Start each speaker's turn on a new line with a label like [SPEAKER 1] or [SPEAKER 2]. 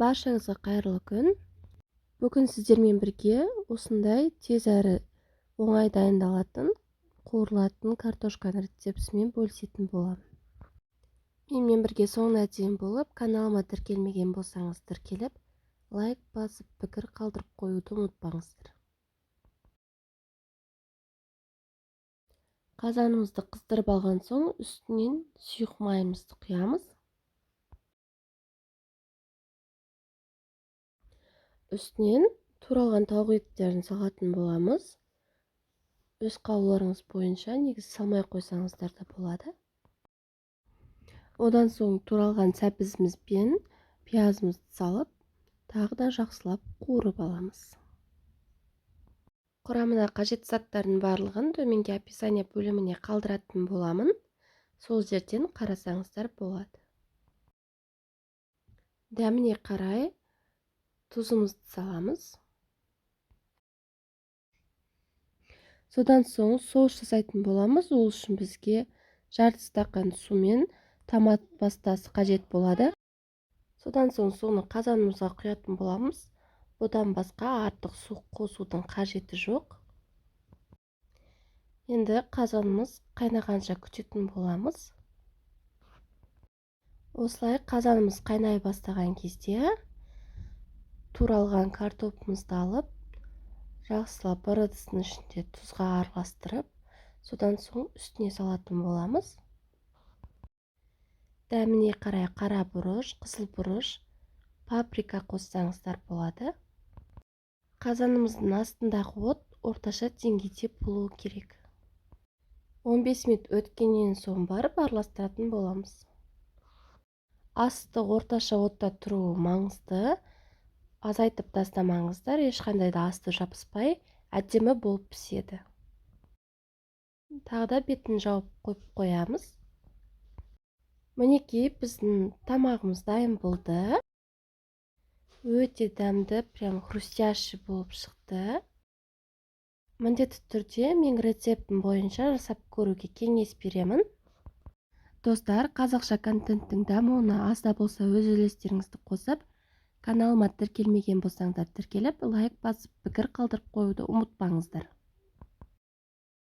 [SPEAKER 1] Баршаңызға қайырлы күн. Бүгін сіздермен бірге осындай тез әрі оңай дайындалатын, қуырылатын картошканың рецептісімен бөлісетін боламын. Менімен бірге соңына дейін болып, каналыма тіркелмеген болсаңыз тіркеліп, лайк басып, пікір қалдырып қоюды ұмытпаңыздар. Қазанымызды қыздырып алған соң, үстінен сұйық майымызды құямыз. Үстінен туралған тауық еттерін салатын боламыз. Өз қалауларыңыз бойынша негізі салмай қойсаңыздар да болады. Одан соң туралған сәбізіміз бен пиязымызды салып, тағы да жақсылап қуырып аламыз. Құрамына қажет заттардың барлығын төменге описание бөліміне қалдыратын боламын. Сол жерден қарасаңыздар болады. Дәміне қарай тұзымызды саламыз. Содан соң соус жасайтын боламыз. Ол үшін бізге жарты стақан сумен томат пастасы қажет болады. Содан соң соны қазанымызға құятын боламыз. Одан басқа артық су қосудың қажеті жоқ. Енді қазанымыз қайнағанша күтетін боламыз. Осылай қазанымыз қайнай бастаған кезде туралған картопымызды алып, жақсылап бір ыдыстың ішінде тұзға араластырып, содан соң үстіне салатын боламыз. Дәміне қарай қара бұрыш, қызыл бұрыш, паприка қоссаңыздар болады. Қазанымыздың астындағы от орташа деңгейде болуы керек. 15 минут өткеннен соң барып араластыратын боламыз. Асты орташа отта тұруы маңызды. Азайтып тастамаңыздар, ешқандай да асты жабыспай, әдемі болып піседі. Тағы да бетін жауып қойып қоямыз. Мінекей біздің тамағымыз дайын болды. Өте дәмді, прям хрустящий болып шықты. Міндетті түрде мен рецептім бойынша жасап көруге кеңес беремін. Достар, қазақша контенттің дамуына аз да болса өз үлестеріңізді қосып, каналыма тіркелмеген болсаңдар тіркеліп, лайк басып, пікір қалдырып қоюды ұмытпаңыздар.